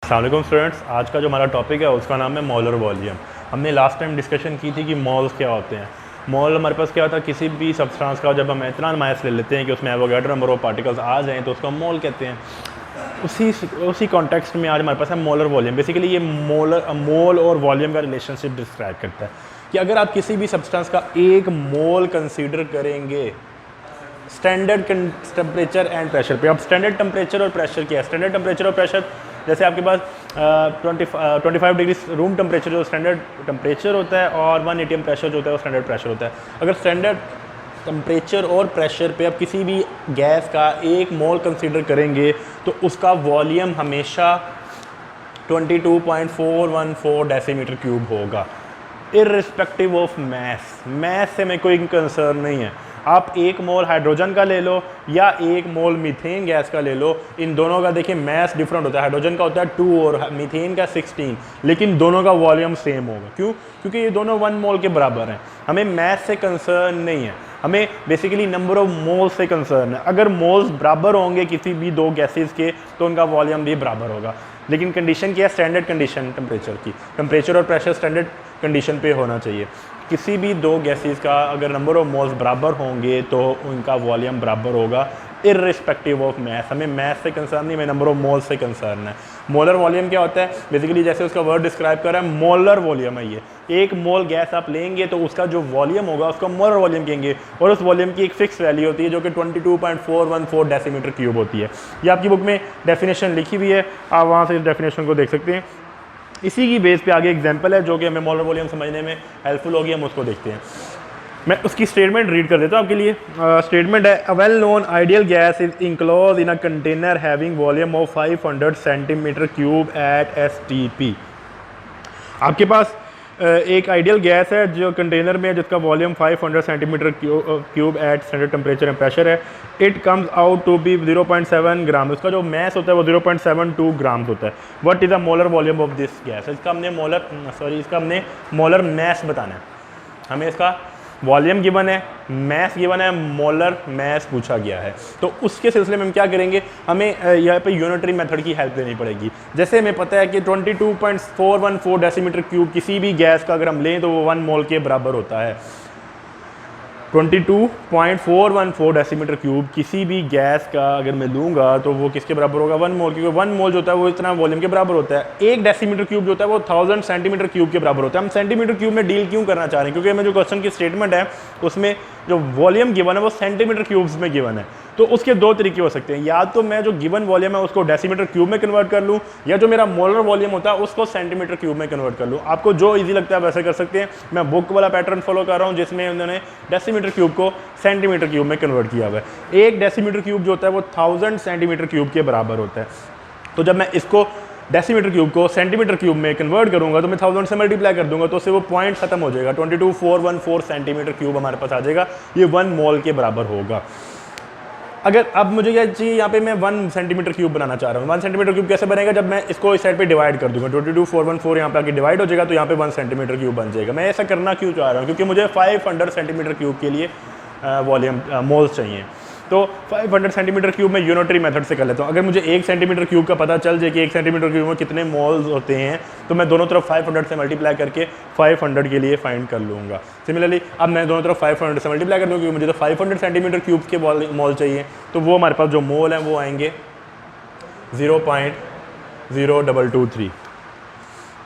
अस्सलाम वालेकुम स्टूडेंट्स, आज का जो हमारा टॉपिक है उसका नाम है मोलर वॉल्यूम। हमने लास्ट टाइम डिस्कशन की थी कि मोल्स क्या होते हैं। मोल हमारे पास क्या होता है, किसी भी सब्सटेंस का जब हम इतना मास ले लेते हैं कि उसमें एवोगाड्रो नंबर ऑफ पार्टिकल्स आ जाएं तो उसको मोल कहते हैं। उसी कॉन्टेक्स्ट में आज हमारे पास है मोलर वॉल्यूम। बेसिकली ये मोल और वॉल्यूम का रिलेशनशिप डिस्क्राइब करता है कि अगर आप किसी भी सब्सटेंस का एक मोल कंसीडर करेंगे स्टैंडर्ड टेम्परेचर एंड प्रेशर पे। अब स्टैंडर्ड टेम्परेचर और प्रेशर क्या है? स्टैंडर्ड टेम्परेचर और प्रेशर, जैसे आपके पास 25 डिग्री रूम टेम्परेचर जो स्टैंडर्ड टेम्परेचर होता है और 1 atm प्रेशर जो होता है वो स्टैंडर्ड प्रेशर होता है। अगर स्टैंडर्ड टेम्परेचर और प्रेशर पे आप किसी भी गैस का एक मोल कंसीडर करेंगे तो उसका वॉल्यूम हमेशा 22.414 डेसीमीटर क्यूब होगा, इर्रिस्पेक्टिव ऑफ मैस। मैस से में कोई कंसर्न नहीं है। आप एक मोल हाइड्रोजन का ले लो या एक मोल मीथेन गैस का ले लो, इन दोनों का देखिए मैस डिफरेंट होता है। हाइड्रोजन का होता है 2 और मीथेन का 16, लेकिन दोनों का वॉल्यूम सेम होगा। क्यों? क्योंकि ये दोनों 1 मोल के बराबर हैं। हमें मैस से कंसर्न नहीं है, हमें बेसिकली नंबर ऑफ मोल्स से कंसर्न है। अगर मोल्स बराबर होंगे किसी भी दो गैसेस के तो उनका वॉल्यूम भी बराबर होगा। लेकिन कंडीशन क्या है? स्टैंडर्ड कंडीशन टेम्परेचर की। टेम्परेचर और प्रेशर स्टैंडर्ड कंडीशन पे होना चाहिए। किसी भी दो गैसेस का अगर नंबर ऑफ मोल्स बराबर होंगे तो उनका वॉल्यूम बराबर होगा, इर्रिस्पेक्टिव ऑफ मैस। हमें मैस से कंसर्न नहीं, हमें नंबर ऑफ मोल्स से कंसर्न है। मोलर वॉल्यूम क्या होता है? बेसिकली जैसे उसका वर्ड डिस्क्राइब कर रहा है, मोलर वॉल्यूम है ये। एक मोल गैस आप लेंगे तो उसका जो वॉल्यूम होगा उसका मोलर वॉल्यूम कहेंगे, और उस वॉल्यूम की एक फिक्स वैल्यू होती है जो कि 22.414 डेसीमीटर क्यूब होती है। ये आपकी बुक में डेफिनेशन लिखी हुई है, आप वहाँ से इस डेफिनेशन को देख सकते हैं। इसी की बेस पे आगे एग्जांपल है जो कि हमें मोलर वॉल्यूम समझने में हेल्पफुल होगी, हम उसको देखते हैं। मैं उसकी स्टेटमेंट रीड कर देता हूँ आपके लिए। स्टेटमेंट है, a well known ideal gas is enclose in a container having volume of 500 centimetre cube at STP। आपके पास एक आइडियल गैस है जो कंटेनर में है जिसका volume 500 centimetre cube at standard temperature and pressure है। It comes out to be 0.7 gram. उसका जो मैस होता है वो 0.72 ग्राम्स होता है। What is the molar volume of this gas? इसका हमने मोलर मैस बताना है। हमें इसका वॉल्यूम गिवन है, मैस गिवन है, मोलर मैस पूछा गया है। तो उसके सिलसिले में हम क्या करेंगे, हमें यहाँ पे यूनिटरी मेथड की हेल्प लेनी पड़ेगी। जैसे हमें पता है कि 22.414 डेसीमीटर क्यूब किसी भी गैस का अगर हम लें तो वो 1 मोल के बराबर होता है। 22.414 डेसीमीटर क्यूब किसी भी गैस का अगर मैं लूँगा तो वो किसके बराबर होगा? 1 मोल। क्योंकि 1 मोल जो होता है वो इतना वॉल्यूम के बराबर होता है। 1 डेसीमीटर क्यूब जो होता है वो 1000 सेंटीमीटर क्यूब के बराबर होता है। हम सेंटीमीटर क्यूब में डील क्यों करना चाह रहे हैं? क्योंकि हमें जो क्वेश्चन की स्टेटमेंट है उसमें जो वॉल्यूम गिवन है वो सेंटीमीटर क्यूब्स में गिवन है। तो उसके दो तरीके हो सकते हैं, या तो मैं जो गिवन वॉल्यूम है उसको डेसीमीटर क्यूब में कन्वर्ट कर लूँ, या जो मेरा मोलर वॉल्यूम होता है उसको सेंटीमीटर क्यूब में कन्वर्ट कर लूँ। आपको जो इजी लगता है वैसे कर सकते हैं। मैं बुक वाला पैटर्न फॉलो कर रहा हूँ जिसमें उन्होंने डेसीमीटर क्यूब को सेंटीमीटर क्यूब में कन्वर्ट किया हुआ है। 1 डेसीमीटर क्यूब जो होता है वो 1000 सेंटीमीटर क्यूब के बराबर होता है। तो जब मैं इसको डेसीमीटर क्यूब को सेंटीमीटर क्यूब में कन्वर्ट करूंगा तो मैं 1000 से मल्टीप्लाई कर दूंगा तो उससे वो पॉइंट खत्म हो जाएगा। 22414 सेंटीमीटर क्यूब हमारे पास आ जाएगा, ये 1 मोल के बराबर होगा। अगर अब मुझे क्या चाहिए, यहाँ पे मैं 1 सेंटीमीटर क्यूब बनाना चाह रहा हूँ। 1 सेंटीमीटर क्यूब कैसे बनेगा? जब मैं इसको इस साइड पे डिवाइड कर दूंगा, 22414 यहाँ पे आके डिवाइड हो जाएगा तो यहाँ पे 1 सेंटीमीटर क्यूब बन जाएगा। मैं ऐसा करना क्यों चाह रहा हूँ? क्योंकि मुझे 500 सेंटीमीटर क्यूब के लिए वॉल्यूम मोल्स चाहिए। तो 500 सेंटीमीटर क्यूब में यूनिटरी मेथड से कर लेता हूँ। अगर मुझे 1 सेंटीमीटर क्यूब का पता चल जाए कि 1 सेंटीमीटर क्यूब में कितने मोल्स होते हैं तो मैं दोनों तरफ 500 से मल्टीप्लाई करके 500 के लिए फाइंड कर लूँगा। सिमिलरली अब मैं दोनों तरफ 500 से मल्टीप्लाई कर दूँगा क्योंकि मुझे तो 500 सेंटीमीटर क्यूब के मोल चाहिए। तो वो हमारे पास जो मोल हैं वो आएंगे 0.0223।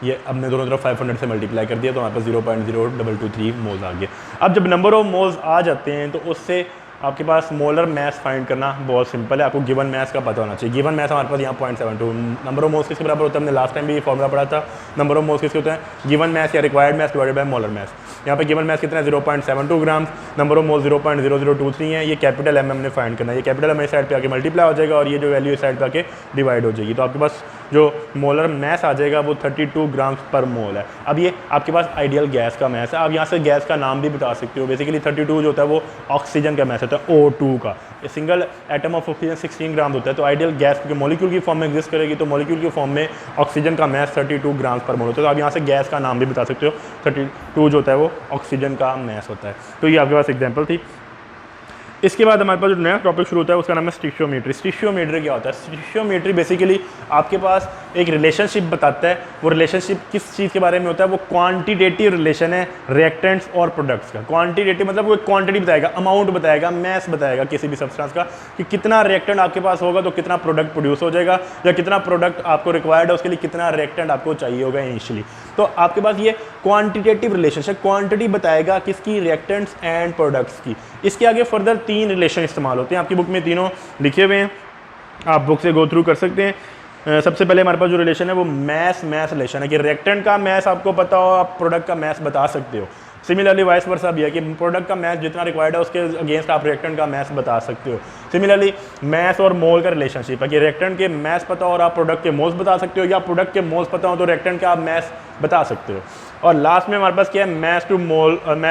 ये अब मैं दोनों तरफ 500 से मल्टीप्लाई कर दिया तो हमारे पास 0.0223 मोल्स आ गए। अब जब नंबर ऑफ मोल्स आ जाते हैं तो उससे आपके पास मोलर मैस फाइंड करना बहुत सिंपल है। आपको गिवन मैस का पता होना चाहिए। गिवन मैस हमारे पास यहाँ 0.72। नंबर ऑफ मोल्स किसके बराबर होता है? हमने लास्ट टाइम भी ये फॉर्मूला पढ़ा था। नंबर ऑफ मोल्स किसके होते हैं? गिवन मैस या required mess divided by molar mess. यहाँ पे गिवन मैस कितना है? 0.72 ग्राम। नंबर ऑफ मोल्स 0.0023 है। ये कैपिटल M हमने फाइंड करना है। ये कैपिटल M इस साइड पे आके मल्टीप्लाई हो जाएगा और ये जो वैल्यू इस साइड पे आके डिवाइड हो जाएगी। तो आपके पास जो मोलर मैस आ जाएगा वो 32 ग्राम्स पर मोल है। अब ये आपके पास आइडियल गैस का मैस है। आप यहाँ से गैस का नाम भी बता सकते हो। बेसिकली 32 जो होता है वो ऑक्सीजन का मैस होता है, O2 का। सिंगल एटम ऑफ ऑक्सीजन 16 ग्राम होता है। तो आइडियल गैस क्योंकि मॉलिक्यूल की फॉर्म में एग्जिस्ट करेगी तो मॉलिक्यूल की फॉर्म में ऑक्सीजन का मैस 32 ग्राम पर मोल होता है। तो आप यहाँ से गैस का नाम भी बता सकते हो। 32 जो होता है वो ऑक्सीजन का मैस होता है। तो ये आपके पास एग्जाम्पल थी। इसके बाद हमारे पास जो नया टॉपिक शुरू होता है उसका नाम है स्टिशियोमेट्री। स्टिशियोमेट्री क्या होता है? स्टिशियोमेट्री बेसिकली आपके पास एक रिलेशनशिप बताता है। वो रिलेशनशिप किस चीज़ के बारे में होता है? वो क्वांटिटेटिव रिलेशन है रिएक्टेंट्स और प्रोडक्ट्स का। क्वांटिटेटिव मतलब वो क्वांटिटी बताएगा, अमाउंट बताएगा, मैस बताएगा किसी भी सब्सटेंस का, कि कितना रिएक्टेंट आपके पास होगा तो कितना प्रोडक्ट प्रोड्यूस हो जाएगा, या कितना प्रोडक्ट आपको रिक्वायर्ड है उसके लिए कितना रिएक्टेंट आपको चाहिए होगा इनिशियली। तो आपके पास ये क्वांटिटेटिव रिलेशनशिप, क्वांटिटी बताएगा किसकी? रिएक्टेंट्स एंड प्रोडक्ट्स की। इसके आगे फर्दर 3 रिलेशन इस्तेमाल होते हैं, आपकी बुक में तीनों लिखे हुए हैं, आप बुक से गो थ्रू कर सकते हैं। सबसे पहले हमारे पास जो रिलेशन है वो मैस रिलेशन है कि रिएक्टेंट का मैस आपको पता हो, आप प्रोडक्ट का मैस बता सकते हो। सिमिलरली वाइस वर्सा भी है कि प्रोडक्ट का मैस जितना रिक्वायर्ड है उसके अगेंस्ट आप रिएक्टेंट का मैस बता सकते हो। सिमिलरली मैस और मोल का रिलेशनशिप है कि रिएक्टेंट के मैस पता हो और आप प्रोडक्ट के मोल्स बता सकते हो, या प्रोडक्ट के मोल्स पता हो तो रिएक्टेंट का आप मैस बता सकते हो। और लास्ट में हमारे पास क्या है? मैस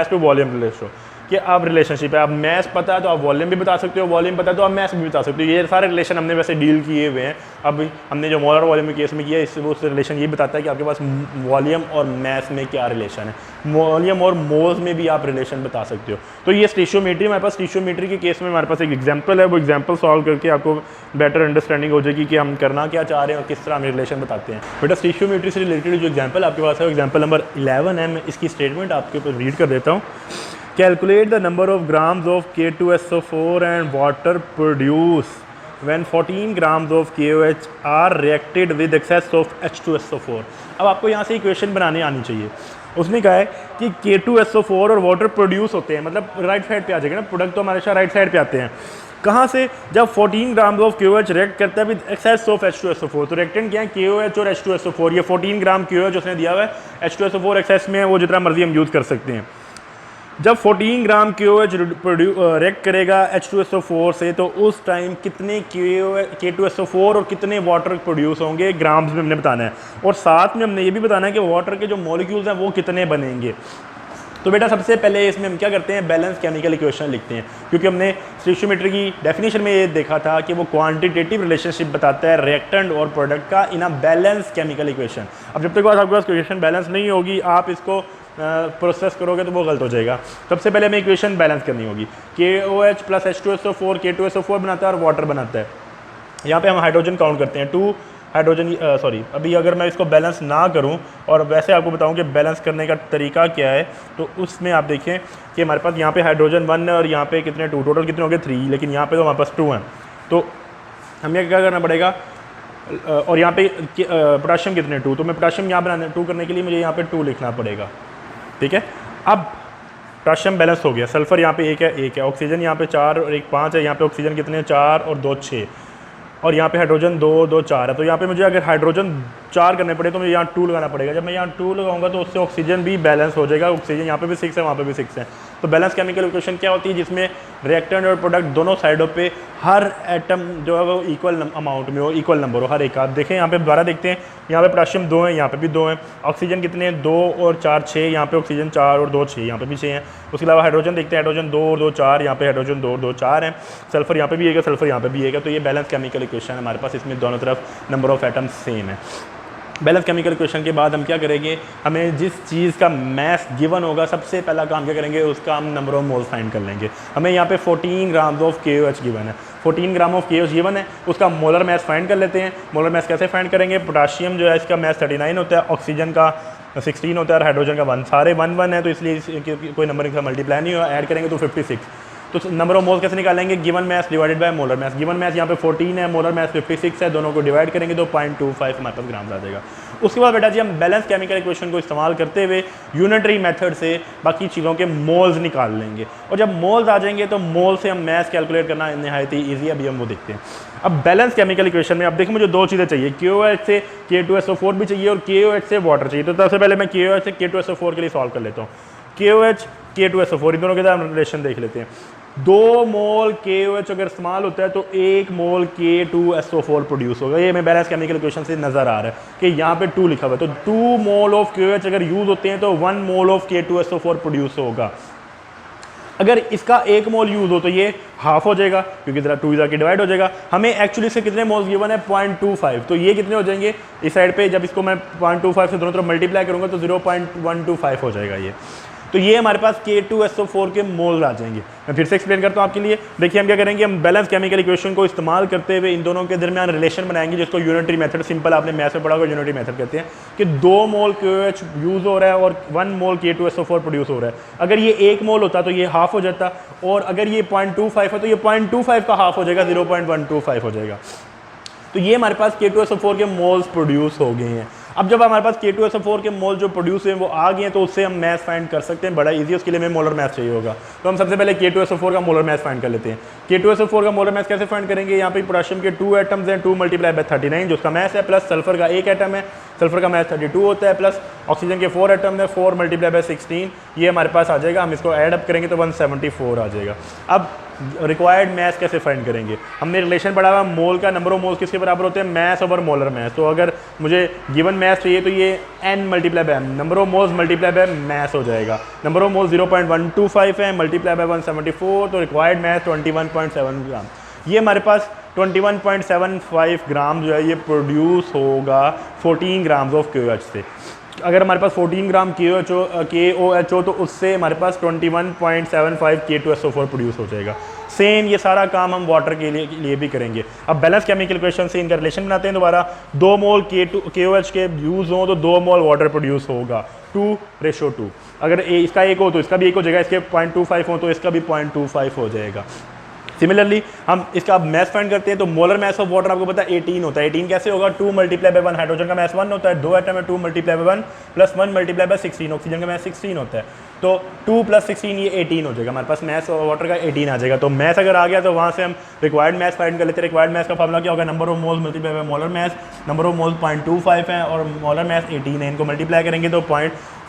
टू वॉल्यूम रिलेशन, कि आप रिलेशनशिप है, आप मैस पता है तो आप वॉल्यूम भी बता सकते हो, वॉल्यूम पता है तो आप मैस भी बता सकते हो। ये सारे रिलेशन हमने वैसे डील किए हुए हैं। अब हमने जो मोलर वॉल्यूम के केस में किया है उस रिलेशन ये बताता है कि आपके पास वॉल्यूम और मैस में क्या रिलेशन है। वॉल्यूम और मोल्स में भी आप रिलेशन बता सकते हो। तो ये स्टिशियोमेट्री हमारे पास। स्टिशियोमेट्री के केस में हमारे पास एक एग्जाम्पल है, वो एग्जाम्पल सॉल्व करके आपको बेटर अंडरस्टैंडिंग हो जाएगी कि हम करना क्या चाह रहे हैं और किस तरह हम रिलेशन बताते हैं। बेटा स्टिशियोमेट्री से रिलेटेड जो एग्जाम्पल आपके पास है वो एग्जाम्पल नंबर 11 है। मैं इसकी स्टेटमेंट आपके ऊपर रीड कर देता हूँ। Calculate the number of grams of K2SO4 and water produced when 14 grams of KOH are reacted with excess of H2SO4। अब आपको यहाँ से इक्वेशन बनाने आनी चाहिए। उसने कहा है कि K2SO4 और वाटर प्रोड्यूस होते हैं, मतलब राइट साइड पे आ जाएगा ना, प्रोडक्ट तो हमारे राइट साइड पे आते हैं। कहाँ से? जब 14 ग्राम ऑफ KOH रिएक्ट करता है विद एक्सेस ऑफ H2SO4। तो रिएक्टेंट क्या है? KOH और H2SO4। ये 14 ग्राम KOH उसने दिया हुआ है, H2SO4 एक्सेस में है, वो जितना मर्जी हम यूज़ कर सकते हैं। जब 14 ग्राम KOH रिएक्ट करेगा H2SO4 से, तो उस टाइम कितने K2SO4 और कितने वाटर प्रोड्यूस होंगे ग्राम्स में हमने बताना है। और साथ में हमने ये भी बताना है कि वाटर के जो मॉलिक्यूल्स हैं वो कितने बनेंगे। तो बेटा सबसे पहले इसमें हम क्या करते हैं? बैलेंस केमिकल इक्वेशन लिखते हैं, क्योंकि हमने स्टिशियोमेट्री की डेफिनेशन में ये देखा था कि वो क्वांटिटेटिव रिलेशनशिप बताता है रिएक्टेंट और प्रोडक्ट का इन अ बैलेंस केमिकल इक्वेशन। अब जब तक आपके पास इक्वेशन बैलेंस नहीं होगी, आप इसको प्रोसेस करोगे तो वो गलत हो जाएगा। सबसे पहले हमें इक्वेशन बैलेंस करनी होगी। KOH प्लस H2SO4 K2SO4 बनाता है और वाटर बनाता है। यहाँ पे हम हाइड्रोजन काउंट करते हैं, 2 हाइड्रोजन, अभी अगर मैं इसको बैलेंस ना करूँ और वैसे आपको बताऊँ कि बैलेंस करने का तरीका क्या है, तो उसमें आप देखें कि हमारे पास यहाँ पे हाइड्रोजन 1 है और यहाँ पे कितने 2, टोटल कितने हो गए 3, लेकिन यहाँ पे तो हमारे पास 2 हैं। तो हमें क्या करना पड़ेगा? और यहाँ पे पोटाशियम कितने 2, तो मैं पोटाशियम यहाँ बनाने 2 करने के लिए मुझे यहाँ पे 2 लिखना पड़ेगा। ठीक है, अब पोटाशियम बैलेंस हो गया। सल्फर यहाँ पे 1 है, ऑक्सीजन यहाँ पे 4 और 1 5 है। यहाँ पे ऑक्सीजन कितने 4 और 2 6, और यहाँ पे हाइड्रोजन 2 2 4 है। तो यहाँ पे मुझे अगर हाइड्रोजन 4 करने पड़े तो मुझे यहाँ 2 लगाना पड़ेगा। जब मैं यहाँ 2 लगाऊंगा तो उससे ऑक्सीजन भी बैलेंस हो जाएगा। ऑक्सीजन यहाँ पे भी 6 है, वहाँ पे भी 6 है। तो बैलेंस केमिकल इक्वेशन क्या होती है? जिसमें रिएक्टेंट और प्रोडक्ट दोनों साइडों पे हर एटम जो है वो इक्वल अमाउंट में हो, इक्वल नंबर हो हर एक का। आप देखें यहाँ पे दोबारा देखते हैं, यहाँ पे पोटाशियम 2 है, यहाँ पे भी 2 है। ऑक्सीजन कितने हैं? 2 और 4 6, यहाँ पे ऑक्सीजन 4 और 2 6, यहाँ पे भी 6 हैं। उसके अलावा हाइड्रोजन देखते हैं, हाइड्रोजन 2 और 2 4, यहाँ पे हाइड्रोजन 2 और 2 4 है। सल्फर यहाँ पे भी 1 है, सल्फर यहाँ पे भी 1 है। तो ये बैलेंस केमिकल इक्वेशन है हमारे पास, इसमें दोनों तरफ नंबर ऑफ एटम्स सेम है। बैलेंस केमिकल इक्वेशन के बाद हम क्या करेंगे? हमें जिस चीज़ का मैस गिवन होगा, सबसे पहला काम क्या करेंगे? उसका हम नंबर ऑफ मोल्स फाइंड कर लेंगे। हमें यहाँ पे 14 ग्राम ऑफ KOH गिवन है, 14 ग्राम ऑफ KOH गिवन है, उसका मोलर मैस फाइंड कर लेते हैं। मोलर मैस कैसे फाइंड करेंगे? पोटाशियम जो है इसका मैस 39 होता है, ऑक्सीजन का 16 होता है और हाइड्रोजन का 1, सारे 1 1 है, तो इसलिए कोई नंबर इनका मल्टीप्लाई नहीं हुआ, ऐड करेंगे तो 56। तो नंबर ऑफ मोल्स कैसे निकालेंगे? Given mass divided by molar mass. Given mass यहाँ पे 14 है, मोलर मैस 56 है, दोनों को डिवाइड करेंगे तो 0.25 हमारे पास ग्राम आ जाएगा। उसके बाद बेटा जी हम बैलेंस केमिकल इक्वेशन को इस्तेमाल करते हुए यूनिटरी मेथड से बाकी चीज़ों के मोल्स निकाल लेंगे, और जब मोल्स आ जाएंगे तो मोल से हम मैस कैलकुलेट करना नहायत ही ईजी है। अभी हम वो देखते हैं। अब बैलेंस केमिकल इक्वेशन में अब देखिए मुझे 2 चीज़ें चाहिए, KOH से K2SO4 भी चाहिए और KOH से वाटर चाहिए। तो सबसे पहले मैं KOH से K2SO4 के लिए सॉल्व कर लेता हूँ। KOH K2SO4 इन दोनों के साथ रिलेशन देख लेते हैं। 2 मोल KOH अगर इस्तेमाल होता है तो 1 मोल K2SO4 प्रोड्यूस होगा। ये हमें बैलेंस केमिकल इक्वेशन से नज़र आ रहा है कि यहाँ पे 2 लिखा हुआ है। तो 2 मोल ऑफ KOH अगर यूज़ होते हैं तो 1 मोल ऑफ K2SO4 प्रोड्यूस होगा। अगर इसका 1 मोल यूज़ हो तो ये हाफ हो जाएगा, क्योंकि जरा 2 जाके डिवाइड हो जाएगा। हमें एक्चुअली से कितने मोल्स गिवन है? 0.25। तो ये कितने हो जाएंगे इस साइड पे? जब इसको मैं 0.25 से दोनों तरफ मल्टीप्लाई करूँगा तो 0.125 हो जाएगा ये। तो ये हमारे पास K2SO4 के मोल आ जाएंगे। मैं फिर से एक्सप्लेन करता हूँ आपके लिए। देखिए हम क्या करेंगे, हम बैलेंस केमिकल इक्वेशन को इस्तेमाल करते हुए इन दोनों के दरमियान रिलेशन बनाएंगे, जिसको यूनिटरी मेथड, सिंपल आपने मैथ्स में पढ़ा होगा, यूनिटरी मेथड कहते हैं कि 2 मोल KOH यूज़ हो रहा है और 1 मोल K2SO4 प्रोड्यूस हो रहा है। अगर ये 1 मोल होता तो ये हाफ हो जाता, और अगर ये 0.25 है तो ये 0.25 का हाफ हो जाएगा, 0.125 हो जाएगा। तो ये हमारे पास K2SO4 के मोल्स प्रोड्यूस हो गए हैं। अब जब हमारे पास K2SO4 के मोल जो प्रोड्यूस हुए हैं वो आ गए हैं, तो उससे हम मैथ फाइंड कर सकते हैं, बड़ा इजी। उसके लिए हमें मोलर मैथ चाहिए होगा, तो हम सबसे पहले K2SO4 का मोलर मैथ फाइंड कर लेते हैं। K2SO4 का मोलर मैथ कैसे फाइंड करेंगे, यहाँ पे पोटेशियम के 2 एटम्स हैं, 2 × 39 जो उसका मैथ है, प्लस सल्फर का 1 एटम है, सल्फर का मैथ 32 होता है, प्लस ऑक्सीजन के 4 एटम है, 4 × 16 ये हमारे पास आ जाएगा। हम इसको ऐड अप करेंगे तो 174 आ जाएगा। अब रिक्वायर्ड मैथ कैसे फाइंड करेंगे, हमने रिलेशन पढ़ा हुआ मोल का, नंबर ऑफ मोल्स किसके बराबर होते हैं, मैथ ओवर मोलर मैथ। तो अगर मुझे गिवन मैथ चाहिए तो ये n multiply by number of moles multiply by math हो जाएगा। नंबर ऑफ मोल्स 0.125 है, मल्टीप्लाई बाय 174, तो रिक्वायर्ड मैथ 21.7 ग्राम। ये हमारे पास 21.75 ग्राम जो है ये प्रोड्यूस होगा 14 ग्राम्स ऑफ KOH से। अगर हमारे पास 14 ग्राम KOH हो तो उससे हमारे पास 21.75 K2SO4 प्रोड्यूस हो जाएगा। सेम ये सारा काम हम वाटर के लिए भी करेंगे। अब बैलेंस केमिकल इक्वेशन से इनका रिलेशन बनाते हैं दोबारा। 2 मोल KOH के यूज़ हो तो 2 मोल वाटर प्रोड्यूस होगा, 2:2। अगर इसका 1 हो तो इसका भी 1 हो जाएगा, इसके 0.25 हो तो इसका भी 0.25 हो जाएगा। सिमिलरली हम इसका मैथ फाइंड करते हैं, तो मोलर मैथ ऑफ वाटर आपको पता है 18 होता है। 18 कैसे होगा, 2 × 1 हाइड्रोजन का मैथ 1 होता है, 2 एटम है, 2 × 1 प्लस 1 × 16 ऑक्सीजन का मैथ 16 होता है। तो 2 + 16 ये 18 हो जाएगा, हमारे पास मैथ ऑफ वाटर का 18 आ जाएगा। तो मैथ अगर आ गया तो वहाँ से हम रिक्वायर्ड मैथ फाइंड कर लेते हैं। रिक्वायर्ड मैथ का फॉर्मूला क्या होगा, number of moles multiply by molar math. Number of moles 0.25 है और मोलर मैथ 18 है, इनको मल्टीप्लाई करेंगे तो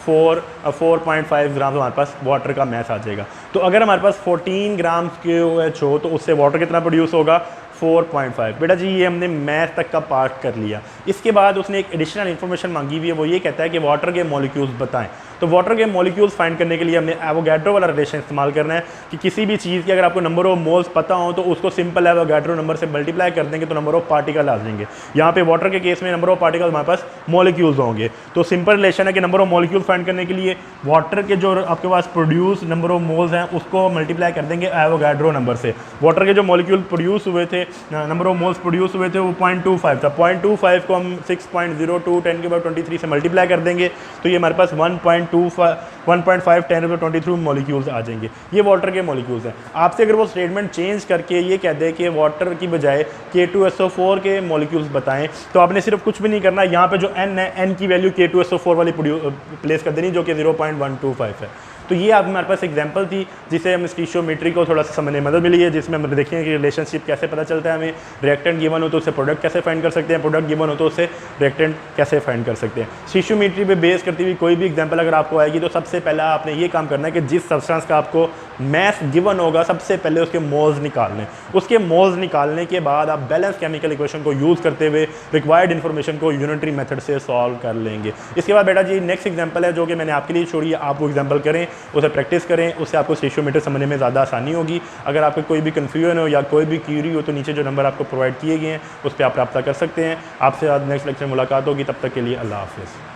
4.5 ग्राम हमारे पास वाटर का मैथ आ जाएगा। तो अगर हमारे पास 14 ग्राम KOH हो तो उससे वाटर कितना प्रोड्यूस होगा, 4.5। बेटा जी ये हमने मैथ तक का पार्ट कर लिया। इसके बाद उसने एक एडिशनल इन्फॉर्मेशन मांगी हुई है, वो ये कहता है कि वाटर के मॉलिक्यूल्स बताएं। तो वाटर के मॉलिक्यूल्स फाइंड करने के लिए हमने एवोगैड्रो वाला रिलेशन इस्तेमाल करना है कि किसी भी चीज़ की अगर आपको नंबर ऑफ मोल्स पता हो तो उसको सिंपल एवोगैड्रो नंबर से मल्टीप्लाई कर देंगे तो नंबर ऑफ पार्टिकल आ जाएंगे। यहाँ पे वाटर के केस में नंबर ऑफ पार्टिकल हमारे पास मॉलिक्यूल्स होंगे। तो सिंपल रिलेशन है कि नंबर ऑफ मॉलिक्यूल्स फाइंड करने के लिए वाटर के जो आपके पास प्रोड्यूस नंबर ऑफ मोल्स हैं उसको मल्टीप्लाई कर देंगे एवोगैड्रो नंबर से। वाटर के जो मॉलिक्यूल प्रोड्यूस हुए थे, नंबर ऑफ मोल्स प्रोड्यूस हुए थे वो 0.25 था। 0.25 को हम 6.02 10⁻23 से मल्टीप्लाई कर देंगे तो ये हमारे पास 1.5 10⁻23 मॉलिक्यूल्स आ जाएंगे। ये वाटर के मॉलिक्यूल्स हैं। आपसे अगर वो स्टेटमेंट चेंज करके ये कह दे कि वाटर की बजाय K2SO4 के मॉलिक्यूल्स बताएं, तो आपने सिर्फ कुछ भी नहीं करना, यहाँ पे जो n है n की वैल्यू K2SO4 वाली प्लेस कर देनी जो कि 0.125 है। तो ये आप हमारे पास एग्जांपल थी जिसे हम स्टीशियोमेट्री को थोड़ा सा समझने में मदद मिली है, जिसमें हम देखें कि रिलेशनशिप कैसे पता चलता है हमें। रिएक्टेंट गिवन हो तो उससे प्रोडक्ट कैसे फाइंड कर सकते हैं, प्रोडक्ट गिवन हो तो उससे रिएक्टेंट कैसे फाइंड कर सकते हैं। स्टीशियोमेट्री पे बेस करती हुई कोई भी एग्जांपल अगर आपको आएगी तो सबसे पहला आपने ये काम करना है कि जिस सब्सटेंस का आपको मैथ गिवन होगा सबसे पहले उसके मोल्स निकालने। उसके मोल्स निकालने के बाद आप बैलेंस केमिकल इक्वेशन को यूज़ करते हुए रिक्वायर्ड इन्फॉर्मेशन को यूनिटरी मेथड से सॉल्व कर लेंगे। इसके बाद बेटा जी नेक्स्ट एग्जाम्पल है जो कि मैंने आपके लिए छोड़ी है, आप वो एग्जाम्पल करें, उसे प्रैक्टिस करें, उससे आपको स्टीशियोमीटर समझने में ज़्यादा आसानी होगी। अगर आपको कोई भी कन्फ्यूजन हो या कोई भी क्यूरी हो तो नीचे जो नंबर आपको प्रोवाइड किए गए हैं उस पर आप रब्ता कर सकते हैं। आपसे आज नेक्स्ट लेक्चर में मुलाकात होगी, तब तक के लिए अल्लाह हाफ़िज़।